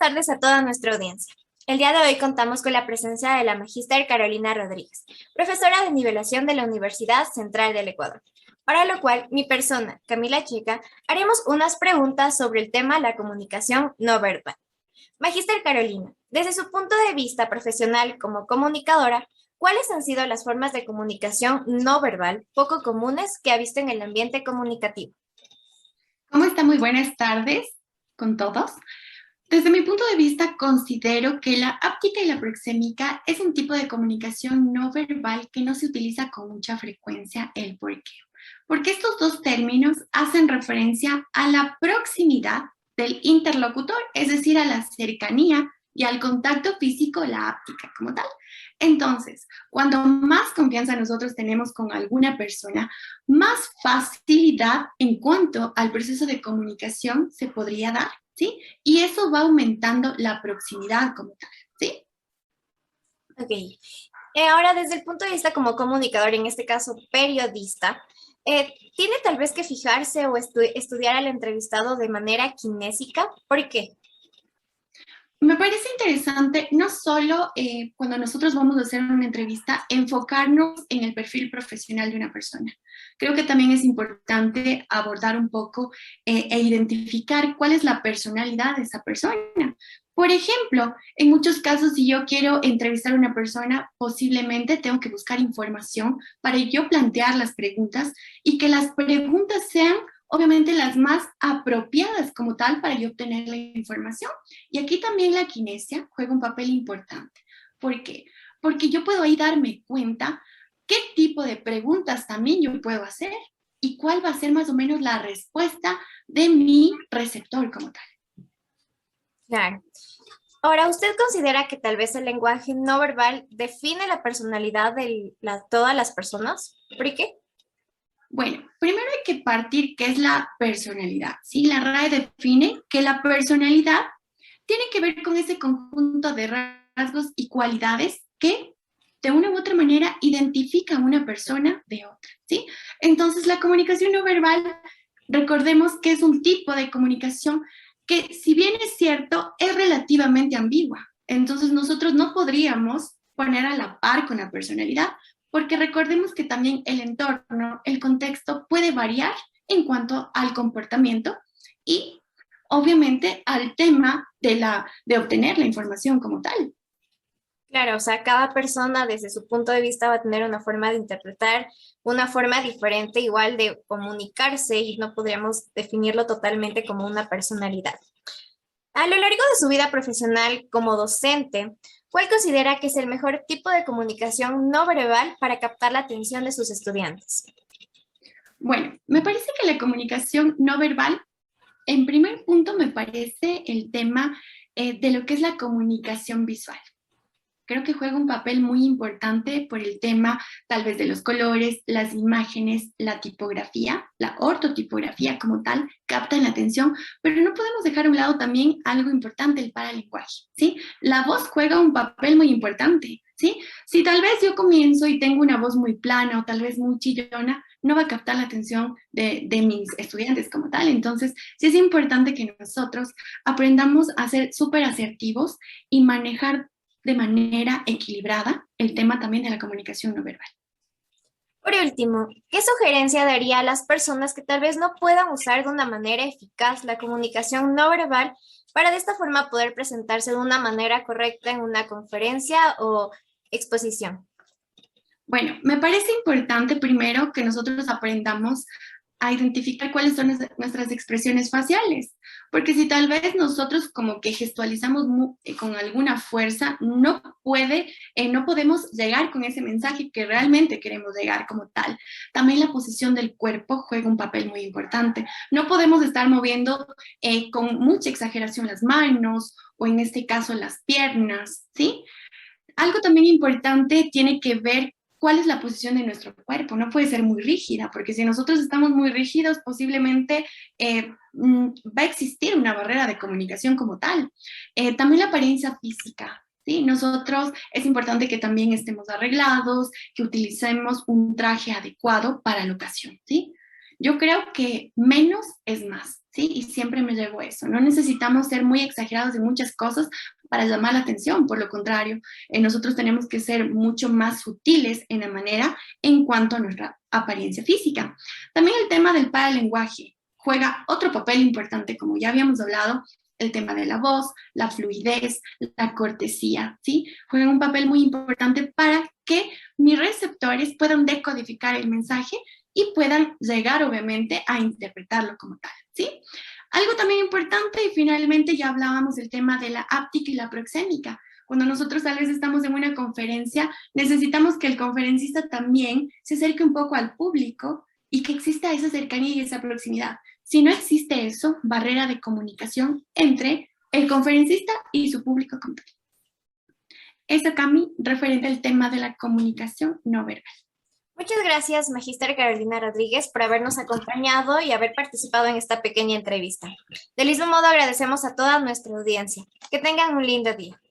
tardes a toda nuestra audiencia. El día de hoy contamos con la presencia de la magíster Carolina Rodríguez, profesora de nivelación de la Universidad Central del Ecuador, para lo cual mi persona, Camila Checa, haremos unas preguntas sobre el tema la comunicación no verbal. Magíster Carolina, desde su punto de vista profesional como comunicadora, ¿cuáles han sido las formas de comunicación no verbal poco comunes que ha visto en el ambiente comunicativo? ¿Cómo está? Muy buenas tardes con todos. Desde mi punto de vista, considero que la áptica y la proxémica es un tipo de comunicación no verbal que no se utiliza con mucha frecuencia. ¿El por qué? Porque estos dos términos hacen referencia a la proximidad del interlocutor, es decir, a la cercanía y al contacto físico, la áptica como tal. Entonces, cuando más confianza nosotros tenemos con alguna persona, más facilidad en cuanto al proceso de comunicación se podría dar, ¿sí? Y eso va aumentando la proximidad como tal, ¿sí? Ok. Ahora, desde el punto de vista como comunicador, en este caso periodista, ¿tiene tal vez que fijarse o estudiar al entrevistado de manera kinésica? ¿Por qué? Me parece interesante no solo cuando nosotros vamos a hacer una entrevista, enfocarnos en el perfil profesional de una persona. Creo que también es importante abordar un poco e identificar cuál es la personalidad de esa persona. Por ejemplo, en muchos casos, si yo quiero entrevistar a una persona, posiblemente tengo que buscar información para yo plantear las preguntas y que las preguntas sean obviamente las más apropiadas como tal para yo obtener la información. Y aquí también la kinesia juega un papel importante. ¿Por qué? Porque yo puedo ahí darme cuenta qué tipo de preguntas también yo puedo hacer y cuál va a ser más o menos la respuesta de mi receptor como tal. Claro. Ahora, ¿usted considera que tal vez el lenguaje no verbal define la personalidad de todas las personas? ¿Por qué? Bueno, primero hay que partir qué es la personalidad. ¿Sí? La RAE define que la personalidad tiene que ver con ese conjunto de rasgos y cualidades que de una u otra manera identifican a una persona de otra, ¿sí? Entonces, la comunicación no verbal, recordemos que es un tipo de comunicación que, si bien es cierto, es relativamente ambigua. Entonces, nosotros no podríamos poner a la par con la personalidad, porque recordemos que también el entorno, el contexto puede variar en cuanto al comportamiento y obviamente al tema de obtener la información como tal. Claro, o sea, cada persona desde su punto de vista va a tener una forma de interpretar, una forma diferente igual de comunicarse y no podríamos definirlo totalmente como una personalidad. A lo largo de su vida profesional como docente, ¿cuál considera que es el mejor tipo de comunicación no verbal para captar la atención de sus estudiantes? Bueno, me parece que la comunicación no verbal, en primer punto, me parece el tema de lo que es la comunicación visual. Creo que juega un papel muy importante por el tema tal vez de los colores, las imágenes, la tipografía, la ortotipografía como tal, captan la atención, pero no podemos dejar a un lado también algo importante, el paralenguaje, ¿sí? La voz juega un papel muy importante, ¿sí? Si tal vez yo comienzo y tengo una voz muy plana o tal vez muy chillona, no va a captar la atención de mis estudiantes como tal. Entonces, sí es importante que nosotros aprendamos a ser súper asertivos y manejar de manera equilibrada el tema también de la comunicación no verbal. Por último, ¿qué sugerencia daría a las personas que tal vez no puedan usar de una manera eficaz la comunicación no verbal para de esta forma poder presentarse de una manera correcta en una conferencia o exposición? Bueno, me parece importante primero que nosotros aprendamos a identificar cuáles son nuestras expresiones faciales, porque si tal vez nosotros como que gestualizamos con alguna fuerza, no podemos llegar con ese mensaje que realmente queremos llegar como tal. También la posición del cuerpo juega un papel muy importante. No podemos estar moviendo con mucha exageración las manos o en este caso las piernas, ¿sí? Algo también importante tiene que ver cuál es la posición de nuestro cuerpo. No puede ser muy rígida, porque si nosotros estamos muy rígidos, posiblemente va a existir una barrera de comunicación como tal. También la apariencia física. ¿Sí? Nosotros es importante que también estemos arreglados, que utilicemos un traje adecuado para la ocasión, ¿sí? Yo creo que menos es más, ¿sí? Y siempre me llevo eso. No necesitamos ser muy exagerados en muchas cosas para llamar la atención, por lo contrario, nosotros tenemos que ser mucho más sutiles en la manera en cuanto a nuestra apariencia física. También el tema del paralenguaje juega otro papel importante, como ya habíamos hablado, el tema de la voz, la fluidez, la cortesía, ¿sí? Juegan un papel muy importante para que mis receptores puedan decodificar el mensaje y puedan llegar, obviamente, a interpretarlo como tal, ¿sí? Algo también importante, y finalmente ya hablábamos del tema de la áptica y la proxémica. Cuando nosotros tal vez estamos en una conferencia, necesitamos que el conferencista también se acerque un poco al público y que exista esa cercanía y esa proximidad. Si no existe eso, barrera de comunicación entre el conferencista y su público como tal. Eso, Cami, referente al tema de la comunicación no verbal. Muchas gracias, Magíster Carolina Rodríguez, por habernos acompañado y haber participado en esta pequeña entrevista. Del mismo modo, agradecemos a toda nuestra audiencia. Que tengan un lindo día.